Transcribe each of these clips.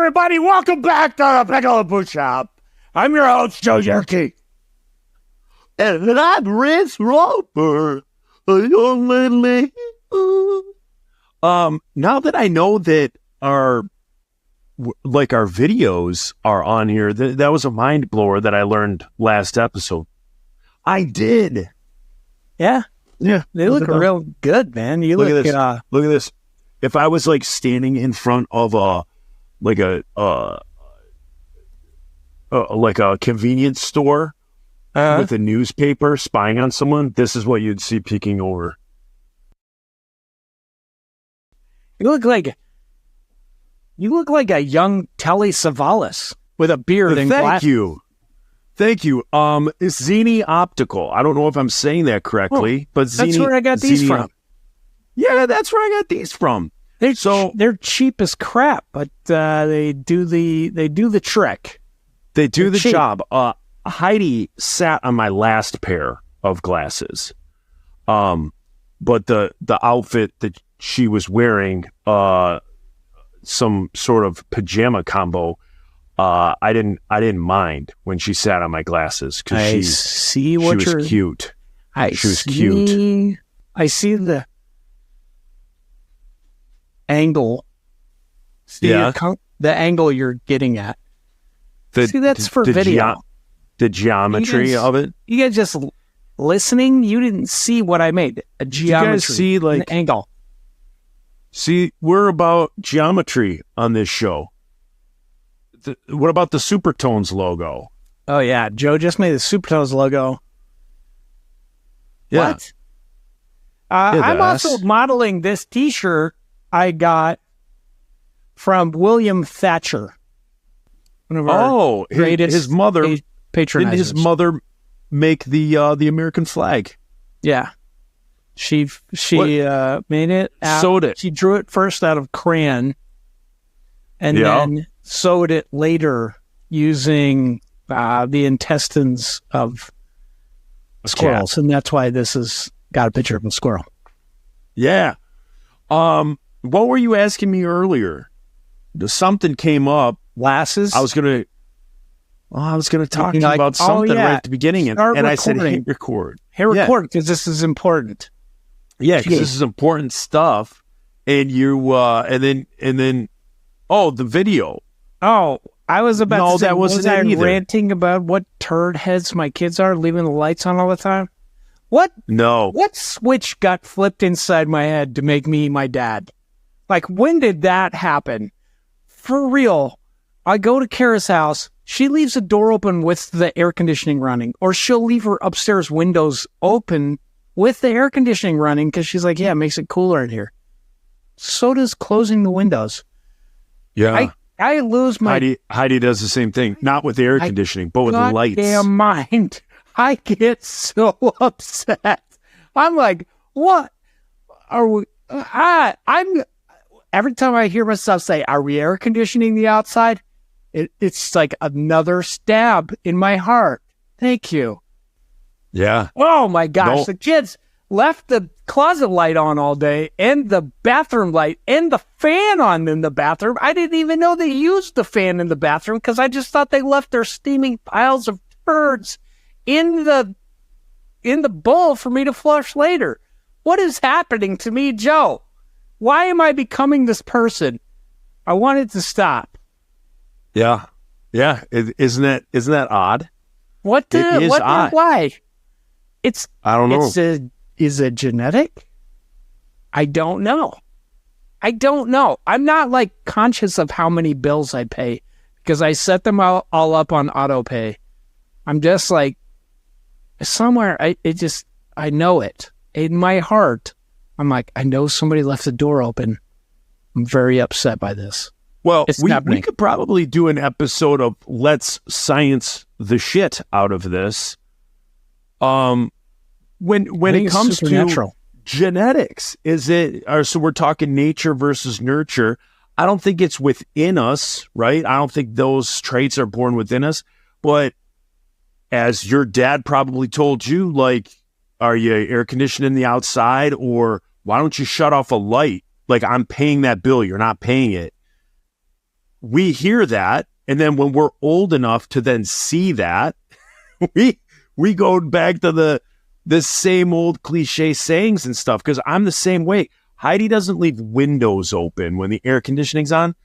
everybody. Welcome back to the Pickle and Boot Shop. I'm your host, Joe Yerke. And I'm Rich Roper, a young lady. Now that I know that our videos are on here, that was a mind blower that I learned last episode. I did. Yeah. They look real good, man. Look at this. Look at this. If I was like standing in front of a convenience store with a newspaper spying on someone, this is what you'd see peeking over. You look like a young Telly Savalas with a beard and glasses. Thank you. It's Zini Optical. I don't know if I'm saying that correctly, but Zini, that's where I got these from. Yeah, that's where I got these from. They're cheap as crap, but they do the trick. They do the job. Heidi sat on my last pair of glasses, but the outfit that she was wearing, some sort of pajama combo, I didn't mind when she sat on my glasses because she was cute. She was cute. I see the angle. The angle you're getting at. That's for video. The geometry of it. You guys just listening. You didn't see what I made. A geometry. You guys see an angle. See, we're about geometry on this show. What about the Supertones logo? Oh yeah, Joe just made the Supertones logo. Yeah. What? I'm also modeling this T-shirt I got from William Thatcher. One of our greatest his mother patronizers. Didn't his mother make the American flag? Yeah. She made it. Sewed it. She drew it first out of crayon, and then sewed it later using the intestines of squirrels, and that's why this has got a picture of a squirrel. Yeah. What were you asking me earlier? Something came up. Glasses. I was gonna talk to you about something right at the beginning, and I said, "Hit record." Hit record because this is important. Yeah, because this is important stuff. And you, and then, the video. Oh, I was about to say, that wasn't I either. ranting about what turd heads my kids are, leaving the lights on all the time? What? No. What switch got flipped inside my head to make me my dad? Like, when did that happen? For real. I go to Kara's house. She leaves the door open with the air conditioning running, or she'll leave her upstairs windows open with the air conditioning running because she's like, yeah, it makes it cooler in here. So does closing the windows. Yeah. I lose my... Heidi does the same thing, not with the air conditioning, but with the lights. Goddamn mind. I get so upset. I'm like, what are we... I'm... Every time I hear myself say, are we air conditioning the outside? It's like another stab in my heart. Thank you. Yeah. Oh my gosh. The kids left the closet light on all day and the bathroom light and the fan on in the bathroom. I didn't even know they used the fan in the bathroom because I just thought they left their steaming piles of turds in the bowl for me to flush later. What is happening to me, Joe? Why am I becoming this person? I want it to stop. Yeah. Yeah. Isn't that odd? What is odd. Why? I don't know. Is it genetic? I don't know. I'm not like conscious of how many bills I pay because I set them all up on auto pay. I'm just like somewhere. I know it in my heart. I'm like, I know somebody left the door open. I'm very upset by this. Well, we could probably do an episode of Let's Science the Shit out of this. When it comes to genetics, so we're talking nature versus nurture. I don't think it's within us, right? I don't think those traits are born within us. But as your dad probably told you, like, are you air conditioning the outside, or why don't you shut off a light? Like, I'm paying that bill, you're not paying it. we hear that, and then when we're old enough to then see that, we go back to the same old cliche sayings and stuff, because I'm the same way. Heidi doesn't leave windows open when the air conditioning's on,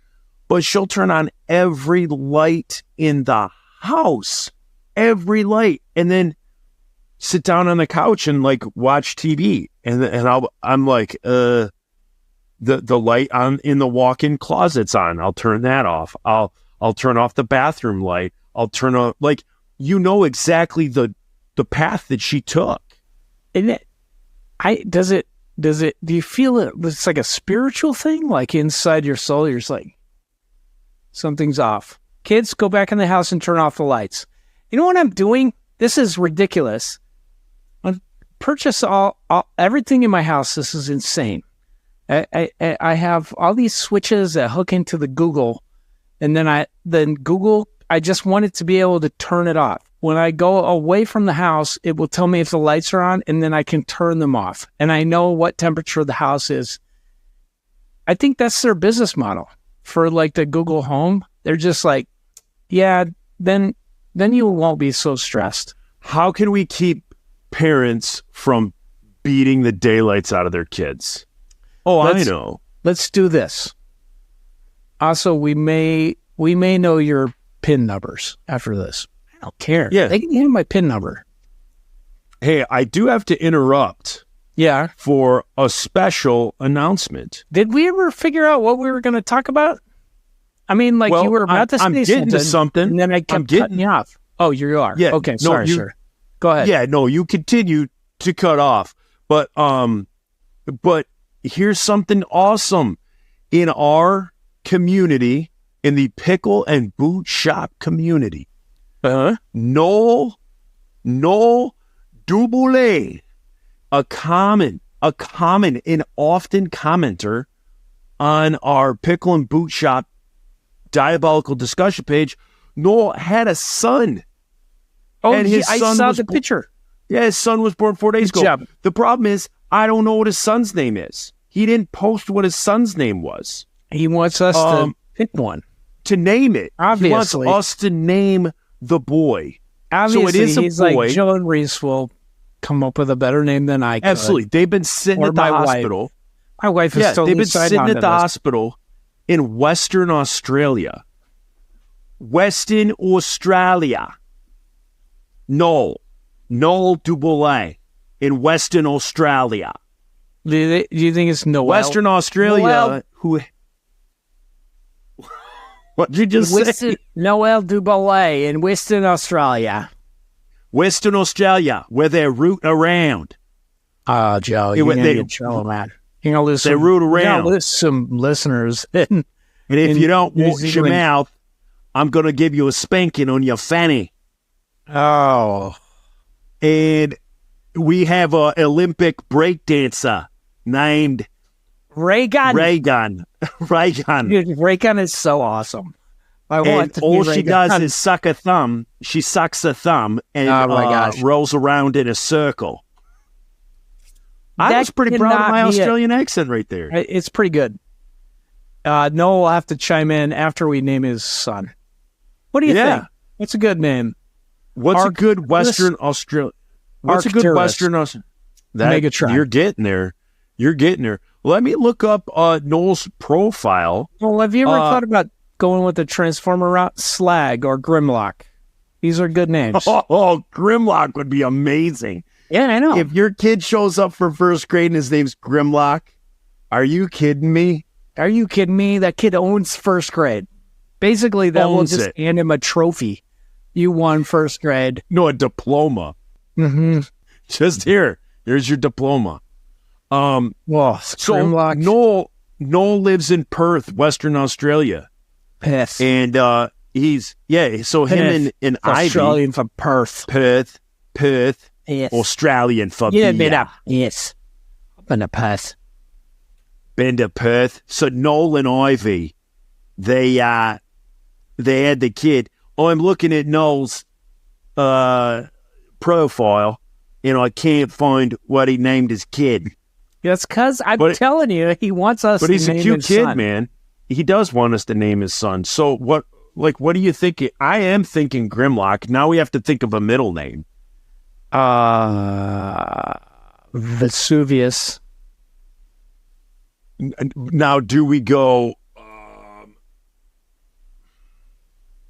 but she'll turn on every light in the house, every light, and then sit down on the couch and like watch TV. And I'm like, the light on in the walk-in closet's on. I'll turn that off. I'll turn off the bathroom light. I'll turn on, like, you know exactly the path that she took. And do you feel it's like a spiritual thing? Like inside your soul, you're just like, something's off. Kids, go back in the house and turn off the lights. You know what I'm doing? This is ridiculous. I purchase everything in my house. This is insane. I have all these switches that hook into the Google, and then Google, I just want it to be able to turn it off. When I go away from the house, it will tell me if the lights are on, and then I can turn them off. And I know what temperature the house is. I think that's their business model for like the Google Home. They're just like, yeah, then you won't be so stressed. How can we keep parents from beating the daylights out of their kids? I know. Let's do this. Also, we may know your PIN numbers after this. I don't care. Yeah. They can have my PIN number. Hey, I do have to interrupt. Yeah. For a special announcement. Did we ever figure out what we were going to talk about? I mean, like, you were about to say something, and then I kept cutting you off. Oh, you are? Yeah. Okay, sorry, sir. Go ahead. Yeah, no, you continue to cut off. But here's something awesome. In our community, in the pickle and boot shop community, Noel Duboulet, a common and often commenter on our pickle and boot shop diabolical discussion page, Noel had a son. Oh, and I saw the picture. Yeah, his son was born 4 days ago. Job. The problem is, I don't know what his son's name is. He didn't post what his son's name was. He wants us to pick one. To name it. Obviously. He wants us to name the boy. Obviously, so it is he's boy. Like, Joe and Reese will come up with a better name than I could. Absolutely. They've been sitting at the hospital. My wife is totally they've been sitting at the hospital in Western Australia. Western Australia. Noel Duboulet in Western Australia. Do you think it's Noel? Western Australia. What did you just say? Noel Duboulet in Western Australia. Western Australia, where they're rooting around. Oh, Joe, you're going to get trouble, man. You're going to lose some listeners. And if you don't watch your mouth, I'm going to give you a spanking on your fanny. Oh. And we have an Olympic breakdancer named Reagan. Dude, Reagan is so awesome. All she does is suck a thumb. She sucks a thumb and rolls around in a circle. I was pretty proud of my Australian accent right there. It's pretty good. Noel will have to chime in after we name his son. What do you think? What's a good name? What's a good Western Australia? What's a good Western Australia? Megatron. You're getting there. Let me look up Noel's profile. Well, have you ever thought about going with the Transformer route? Slag or Grimlock. These are good names. Oh, Grimlock would be amazing. Yeah, I know. If your kid shows up for first grade and his name's Grimlock, are you kidding me? Are you kidding me? That kid owns first grade. Basically, that will just hand him a trophy. You won first grade. No, a diploma. Mm-hmm. Just here's your diploma. So Grimlock. Noel lives in Perth, Western Australia. Perth. And so him and Ivy. Australian for Perth. Perth. Yes. Australian for beer. Yes. Been to Perth. So Noel and Ivy, they had the kid. I'm looking at Noel's profile, and I can't find what he named his kid. That's because I'm telling you, he wants us to name his son. But he's a cute kid, man. he does want us to name his son. So what do you think? I am thinking Grimlock. Now we have to think of a middle name. Vesuvius. Now, do we go?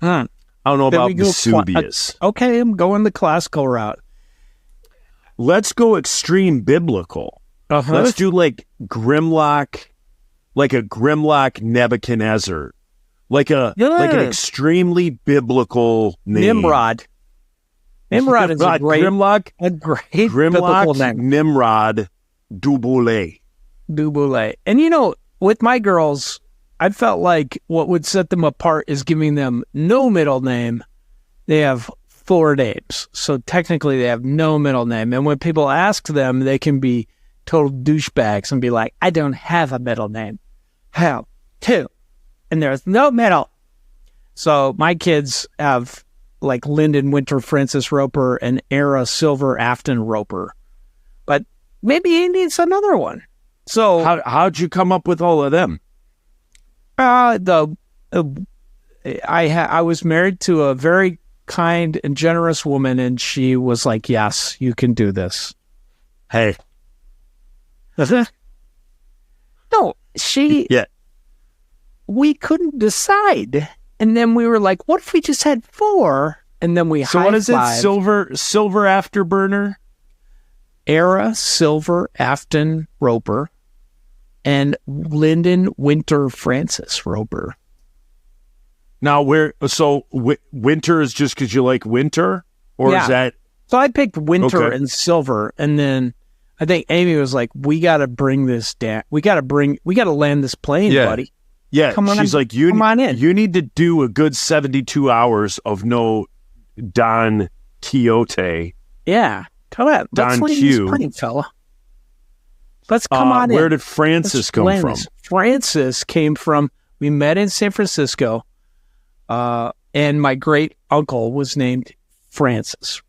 I don't know about Vesuvius. Okay, I'm going the classical route. Let's go extreme biblical. Let's do like Grimlock, like a Grimlock Nebuchadnezzar, like an extremely biblical name. Nimrod. Nimrod is a great biblical name. Nimrod Duboulet. And with my girls, I felt like what would set them apart is giving them no middle name. They have 4 names. So technically they have no middle name. And when people ask them, they can be total douchebags and be like, I don't have a middle name. How? 2. And there's no middle. So my kids have like Lyndon Winter Francis Roper and Era Silver Afton Roper. But maybe he needs another one. So how'd you come up with all of them? I was married to a very kind and generous woman, and she was like, yes, you can do this. Hey. No, we couldn't decide. And then we were like, what if we just had 4? And then we So what is it? Silver Afterburner? Era Silver Afton Roper and Lyndon Winter Francis Roper. Now, winter is just because you like winter? Or is that... So I picked winter and silver, and then I think Amy was like, we got to bring this down. We got to land this plane, buddy. Yeah, she's like, come on in. You need to do a good 72 hours of no Don Quixote. Yeah, come on. Let's land this plane, fella. Let's come on in. Where did Francis come from? Francis came from, we met in San Francisco, and my great uncle was named Francis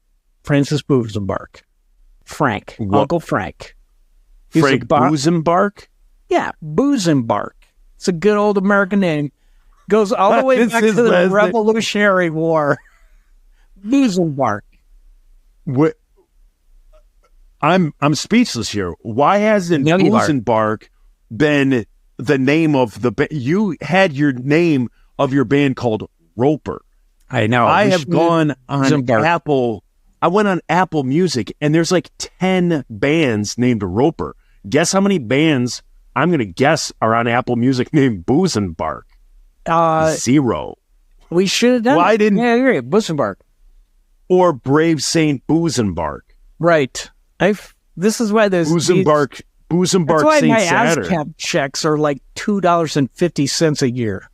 Busenbark. Frank. What? Uncle Frank. Frank Busenbark? Yeah, Busenbark. It's a good old American name. Goes all the way back to the Revolutionary War. Busenbark. What? I'm speechless here. Why hasn't Busenbark been the name of the band? You had your name of your band called Roper. I know. I have gone on Apple. I went on Apple Music, and there's like 10 bands named Roper. Guess how many bands I'm going to guess are on Apple Music named Busenbark? 0. We should have done I didn't. Yeah, I agree. Busenbark. Or Brave Saint Busenbark. Right. This is why there's Busenbark that's why Saint my Saturn. ASCAP checks are like $2.50 a year.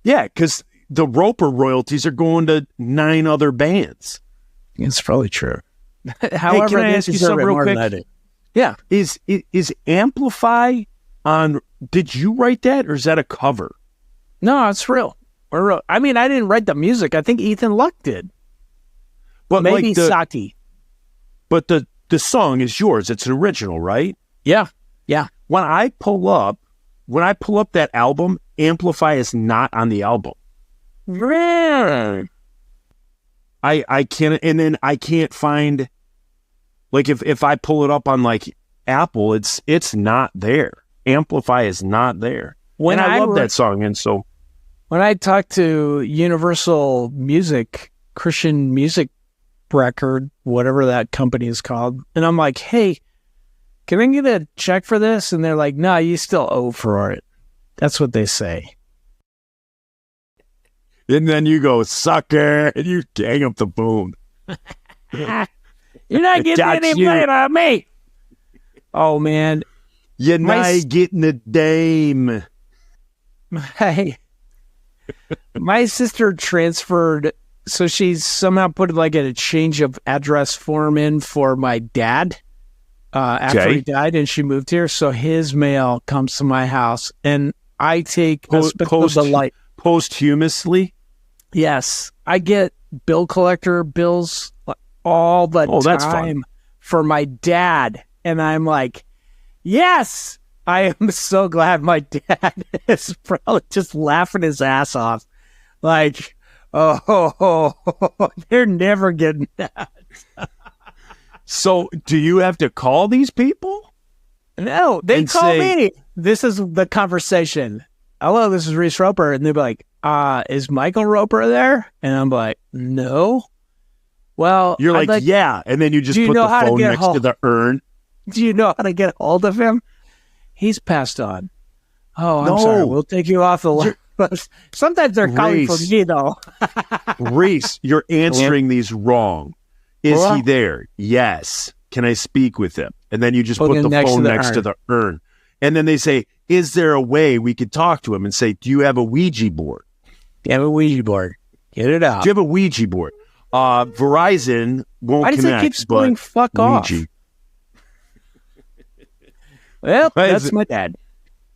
Yeah, because the Roper royalties are going to 9 other bands. It's probably true. However, can I ask you something real quick? Yeah. Is Amplify on? Did you write that, or is that a cover? No, it's real. We're real. I mean, I didn't write the music. I think Ethan Luck did. But maybe like Sati. But the song is yours. It's an original, right? Yeah. Yeah. When I pull up that album, Amplify is not on the album. Really? I can't, and then I can't find, like, if I pull it up on like Apple, it's not there. Amplify is not there. And I love that song, and so when I talked to Universal Music, Christian Music Record, whatever that company is called, and I'm like, hey, can I get a check for this? And they're like, no, you still owe for it. That's what they say. And then you go, sucker, and you hang up the phone. You're not getting any money on me. Oh, man. You're not getting a dame. My sister transferred, so she's somehow put like a change of address form in for my dad after he died, and she moved here. So his mail comes to my house, and I take posthumously. Yes, I get bill collector bills all the time that's fun. for my dad, and I'm like, yes, I am so glad my dad is probably just laughing his ass off. Like, they're never getting that. So do you have to call these people? No, they call me. This is the conversation. Hello, this is Reese Roper. And they'll be like, is Michael Roper there? And I'm like, no. Well, you're like, yeah. And then you just put the phone next to the urn. Do you know how to get hold of him? He's passed on. Oh, I'm sorry. We'll take you off the list. Sometimes they're calling for me, though. Reese, you're answering these wrong. Is he there? Yes. Can I speak with him? And then you just put the phone next to the urn. And then they say, is there a way we could talk to him and say, do you have a Ouija board? Do you have a Ouija board? Get it out. Do you have a Ouija board? Verizon won't connect. Why does it keep spelling fuck off? Well, that's my dad.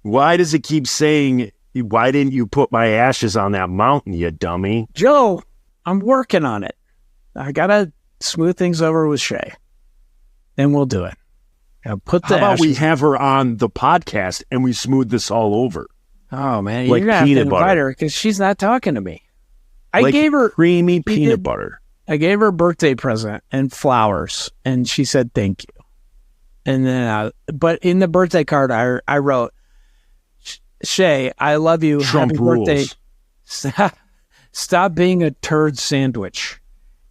Why does it keep saying, why didn't you put my ashes on that mountain, you dummy? Joe, I'm working on it. I got to smooth things over with Shay. Then we'll do it. How about we have her on the podcast and we smooth this all over? Oh, man. Like you're going to have to invite butter. her because she's not talking to me. I gave her creamy peanut butter. I gave her a birthday present and flowers, and she said thank you. And then, but in the birthday card, I wrote, Shay, I love you. Trump Happy rules. Birthday. Stop being a turd sandwich.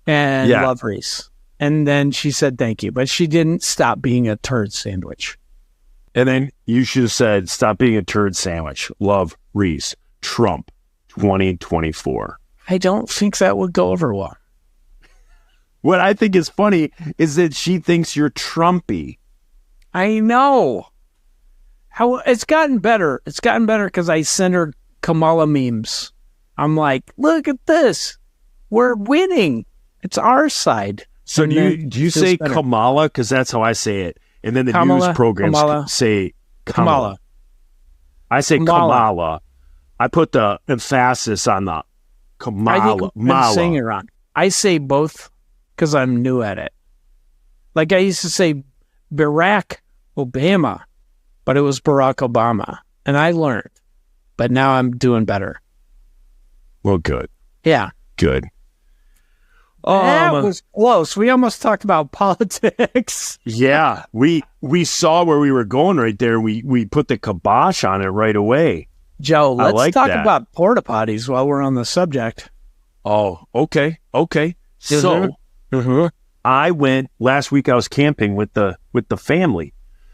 And love Reese. And then she said thank you, but she didn't stop being a turd sandwich. And then you should have said, stop being a turd sandwich. Love Reese. Trump 2024. I don't think that would go over well. What I think is funny is that she thinks you're Trumpy. I know. How it's gotten better. It's gotten better because I send her Kamala memes. I'm like, look at this. We're winning. It's our side. So do you say better. Kamala? Because that's how I say it. And then the news programs say Kamala. I say Kamala. I put the emphasis on the Kamala. I think I'm saying it wrong. I say both because I'm new at it. Like I used to say Barack Obama, but it was Barack Obama. And I learned. But now I'm doing better. Well, good. Yeah. Good. That was close. We almost talked about politics. Yeah. We saw where we were going right there. We put the kibosh on it right away. Joe, let's talk about porta potties while we're on the subject. Oh, okay. So I went last week. I was camping with the family.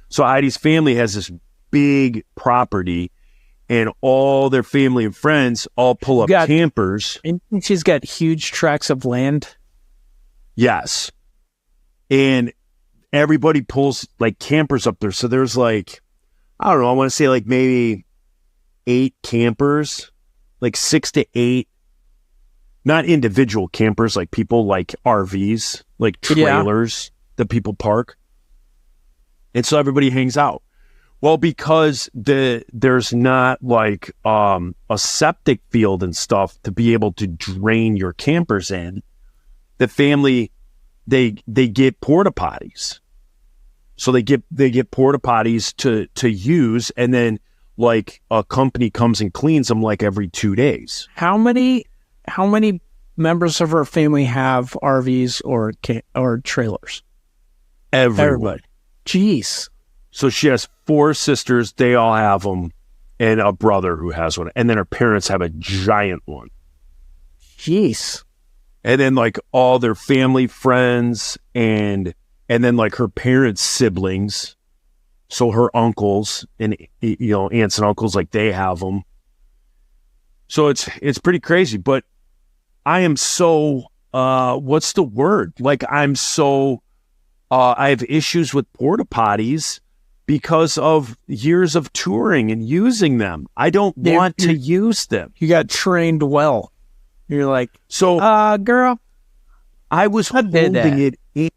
So Heidi's family has this big property, and all their family and friends all pull up campers. And she's got huge tracts of land. Yes, and everybody pulls like campers up there. So there's like, I don't know. I want to say like maybe 8 campers, like 6 to 8. Not individual campers, like people like RVs, like trailers that people park. And so everybody hangs out. Well, because there's not like a septic field and stuff to be able to drain your campers in, the family, they get porta potties. So they get porta potties to use, and then like a company comes and cleans them like every 2 days. How many members of her family have RVs or trailers? Everybody. Jeez. So she has 4 sisters. They all have them, and a brother who has one. And then her parents have a giant one. Jeez. And then like all their family friends and then like her parents' siblings. So her uncles and aunts and uncles, like they have them. So it's pretty crazy. But I am so what's the word? Like I'm so I have issues with porta potties because of years of touring and using them. I don't want to use them. You got trained well. You're like, so girl, I was holding it in.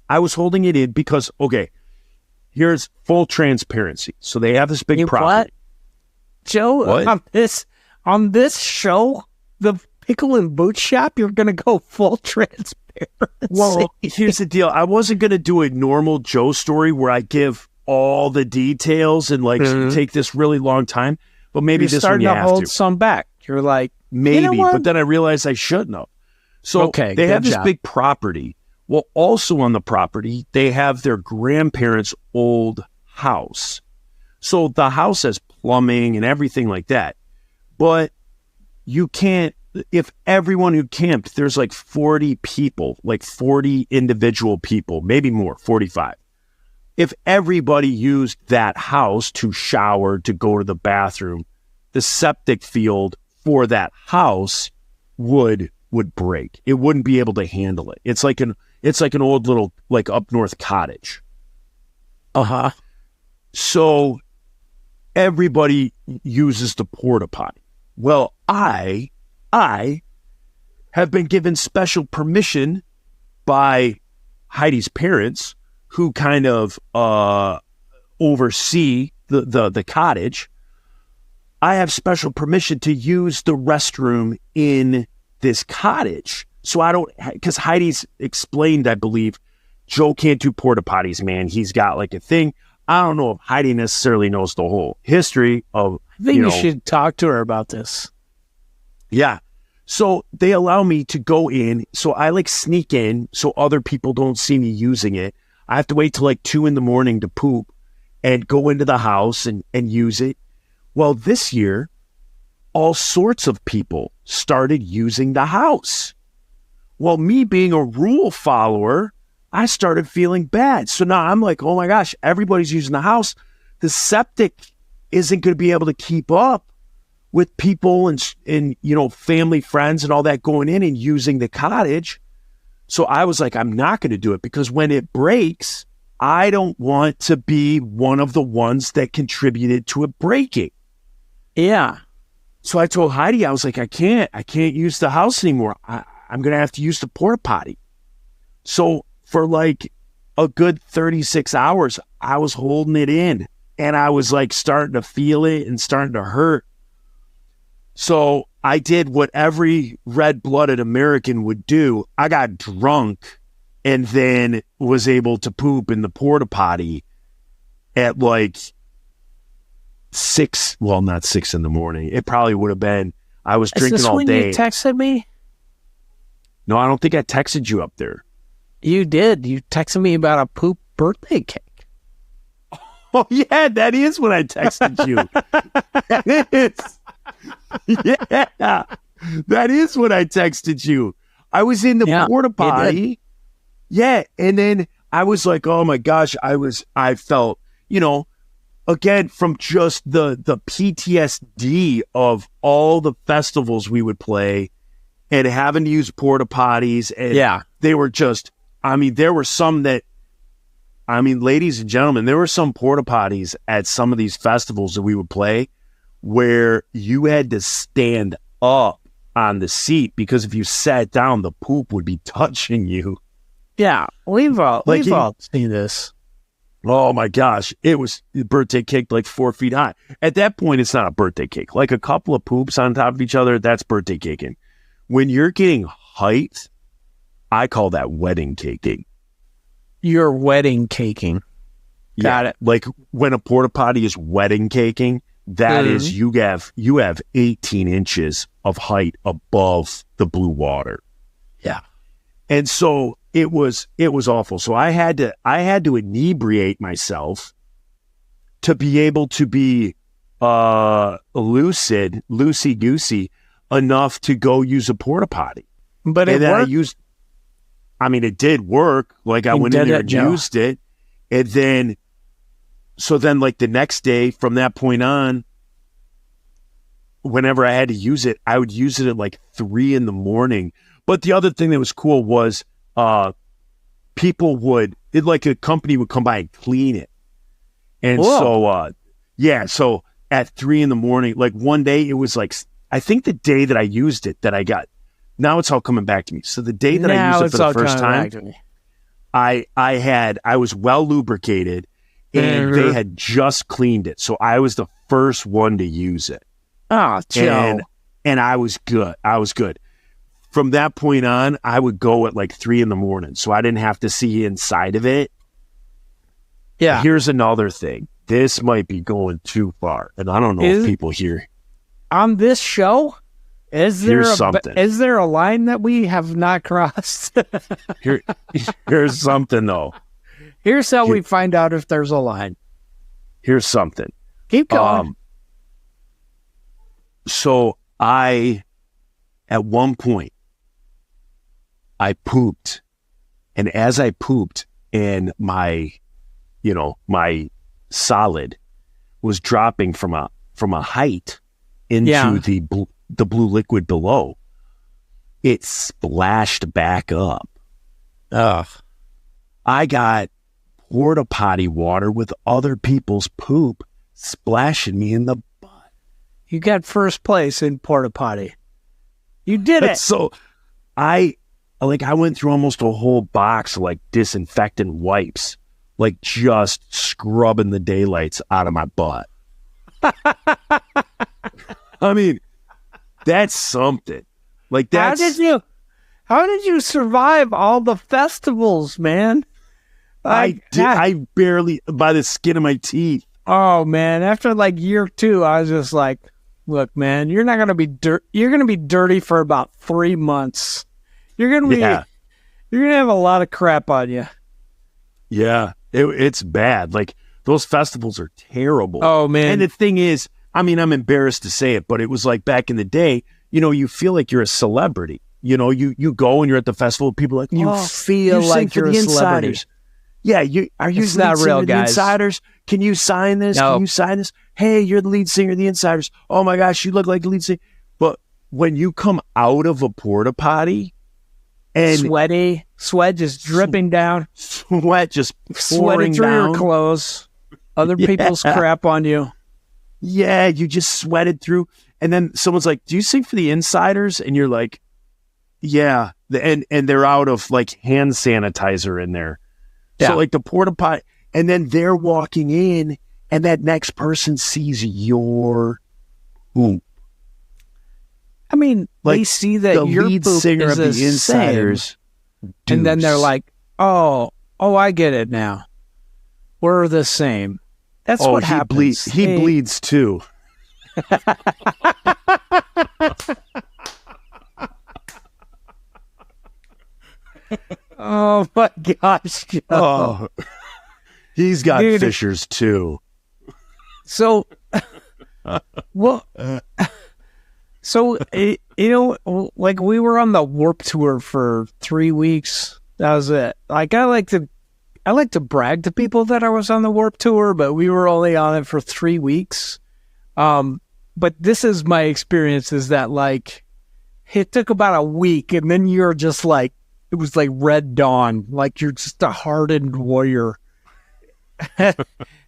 I was holding it in because, okay, here's full transparency. So they have this big property. What? Joe, what? on this show, the Pickle and Boot Shop, you're going to go full transparency. Well, here's the deal. I wasn't going to do a normal Joe story where I give all the details and like take this really long time. But maybe You're this starting one you to have hold to. some back. You're like, maybe, you know what? but then I realized I shouldn't have. So they have this big property. Well, also on the property, they have their grandparents' old house. So the house has plumbing and everything like that. But you can't, if everyone who camped, there's like 40 people, like 40 individual people, maybe more, 45. If everybody used that house to shower, to go to the bathroom, the septic field for that house would break. It wouldn't be able to handle it. It's like an old little like up north cottage. So everybody uses the porta potty. Well, I have been given special permission by Heidi's parents, who kind of oversee the cottage. I have special permission to use the restroom in this cottage. So I don't, because Heidi's explained, I believe, Joe can't do porta potties, man. He's got like a thing. I don't know if Heidi necessarily knows the whole history of, I think you should talk to her about this. Yeah. So they allow me to go in. So I like sneak in so other people don't see me using it. I have to wait till like 2 a.m. to poop and go into the house and use it. Well, this year, all sorts of people started using the house. Well, me being a rule follower, I started feeling bad. So now I'm like, oh my gosh, everybody's using the house. The septic isn't going to be able to keep up with people and family, friends and all that going in and using the cottage. So I was like, I'm not going to do it, because when it breaks, I don't want to be one of the ones that contributed to it breaking. Yeah. So I told Heidi, I was like, I can't use the house anymore. I'm going to have to use the porta potty. So for like a good 36 hours, I was holding it in, and I was like starting to feel it and starting to hurt. So I did what every red-blooded American would do. I got drunk and then was able to poop in the porta potty at like 6, well, not 6 a.m. It probably would have been, I was drinking all day. Is this when you texted me? No, I don't think I texted you up there. You did. You texted me about a poop birthday cake. Oh, yeah, that is when I texted you. That is. Yeah, that is when I texted you. I was in the porta potty. Yeah, and then I was like, oh my gosh, I felt, again, from just the PTSD of all the festivals we would play and having to use porta potties. And they were just, there were some that, ladies and gentlemen, there were some porta potties at some of these festivals that we would play where you had to stand up on the seat, because if you sat down, the poop would be touching you. Yeah, we've all seen this. Oh my gosh, it was a birthday cake like 4 feet high. At that point, it's not a birthday cake. Like a couple of poops on top of each other, that's birthday caking. When you're getting height, I call that wedding caking. You're wedding caking. Got it. Like when a porta potty is wedding caking, that is, you have 18 inches of height above the blue water. Yeah. And so it was awful. So I had to inebriate myself to be able to be loosey-goosey enough to go use a porta potty. But it worked. It did work. Like I went in there and used it. And then like the next day from that point on, whenever I had to use it, I would use it at like 3 a.m. But the other thing that was cool was a company would come by and clean it. And so at 3 a.m, like one day it was like, I think the day that I used it that I got, now it's all coming back to me. So the day that I used it for the first time, I was well lubricated and they had just cleaned it. So I was the first one to use it. Oh, Joe. And I was good. From that point on, I would go at like 3 a.m. so I didn't have to see inside of it. Yeah. Here's another thing. This might be going too far, and I don't know if people hear. On this show, is there a line that we have not crossed? Here's something, though. Here's how we find out if there's a line. Here's something. Keep going. So at one point, I pooped, and as I pooped, and my solid was dropping from a height into the blue liquid below, it splashed back up. Ugh. I got porta potty water with other people's poop splashing me in the butt. You got first place in porta potty. You did it. So I went through almost a whole box of like disinfectant wipes, like just scrubbing the daylights out of my butt. I mean, that's something. Like that's how did you survive all the festivals, man? I barely, by the skin of my teeth. Oh man, after like year 2, I was just like, look, man, you're not gonna be you're gonna be dirty for about 3 months. You're gonna have a lot of crap on you. Yeah, it's bad. Like those festivals are terrible. Oh man. And the thing is, I mean, I'm embarrassed to say it, but it was like back in the day, you feel like you're a celebrity. You go and you're at the festival, people are like, you feel like you're a celebrity. Insiders. Yeah, are you not real, guys? The Insiders? Can you sign this? No. Can you sign this? Hey, you're the lead singer of the Insiders. Oh my gosh, you look like the lead singer. But when you come out of a porta potty and sweat just dripping down, sweat just sweating through down. your clothes, other people's crap on you. Yeah, you just sweated through. And then someone's like, do you sing for the Insiders? And you're like, yeah. And they're out of like hand sanitizer in there. Yeah. So like the porta potty, and then they're walking in, and that next person sees your poop. I mean, like they see that the your lead poop singer is of the Insiders, and then they're like, "Oh, I get it now. We're the same." That's what happens. He bleeds too. Oh my gosh! Oh, he's got fissures too. So, like we were on the Warped Tour for 3 weeks. That was it. Like I like to brag to people that I was on the Warped Tour, but we were only on it for 3 weeks. But this is my experience: is that like it took about a week, and then you're just like. It was like Red Dawn, like you're just a hardened warrior.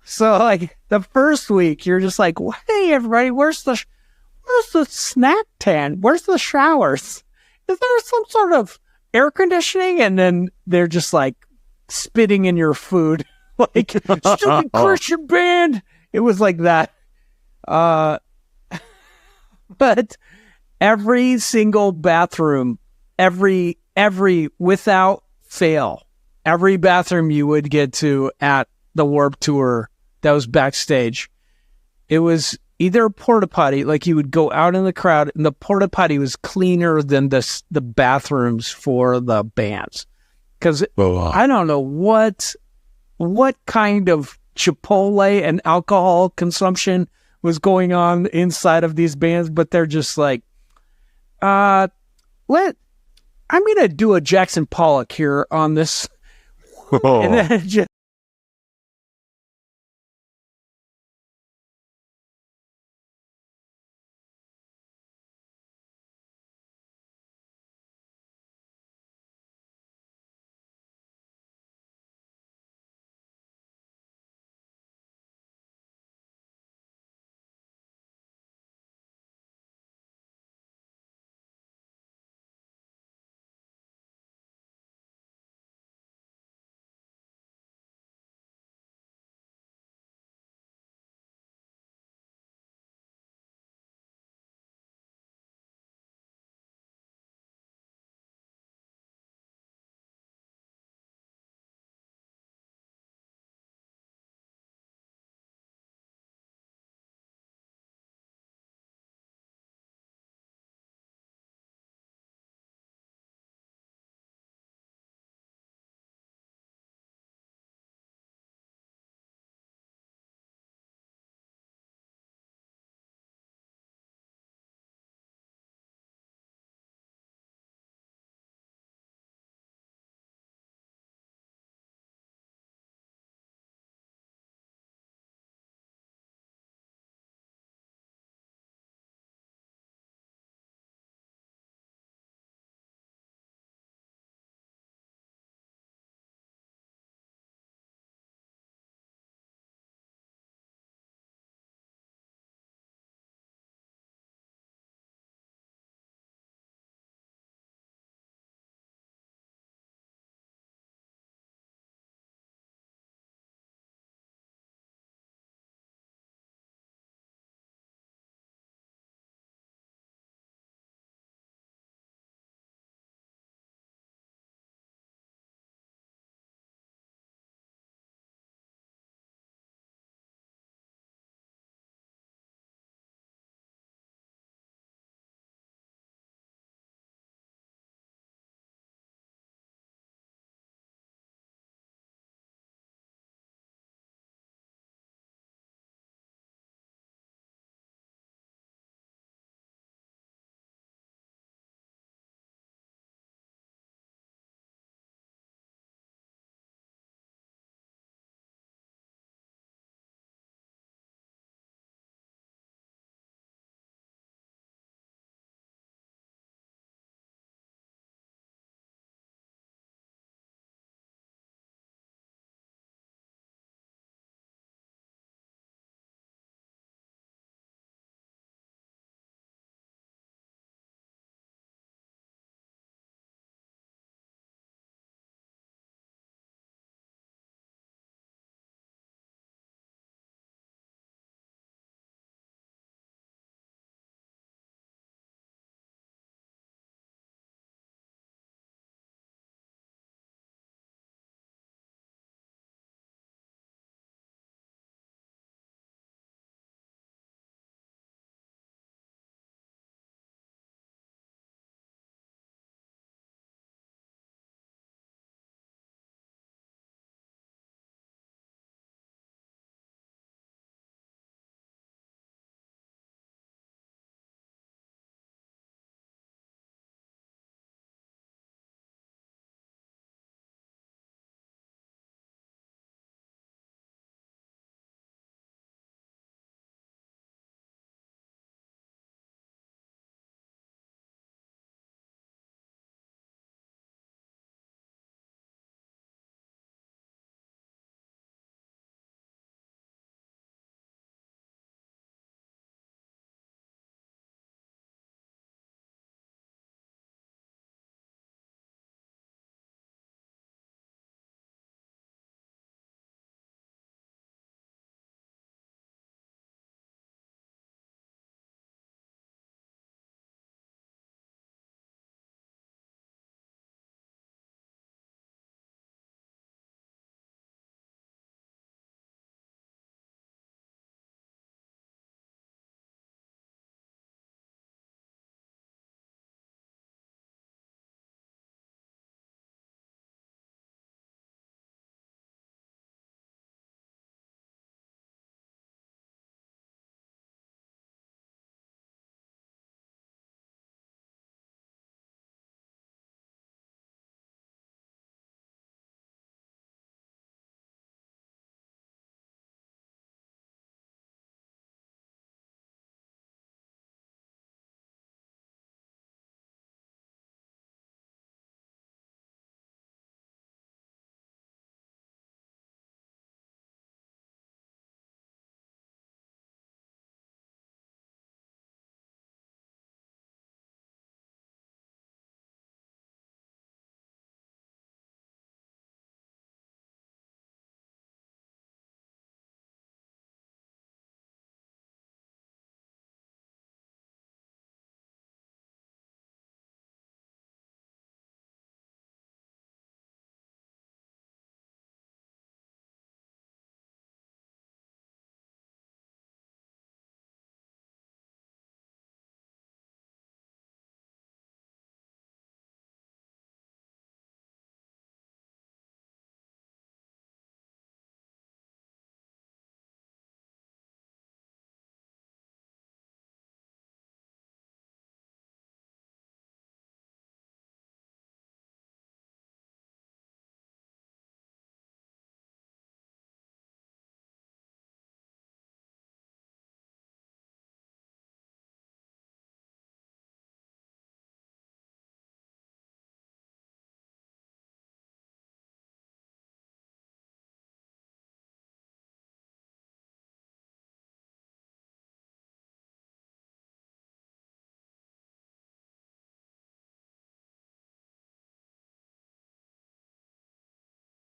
So like the first week, you're just like, hey everybody, where's the snack tent? Where's the showers? Is there some sort of air conditioning? And then they're just like spitting in your food, like stupid Christian band. It was like that. But every single bathroom, every without fail, every bathroom you would get to at the Warped Tour that was backstage, it was either a porta potty, like you would go out in the crowd and the porta potty was cleaner than the bathrooms for the bands. Because I don't know what kind of Chipotle and alcohol consumption was going on inside of these bands, but they're just like, I'm going to do a Jackson Pollock here on this. And then just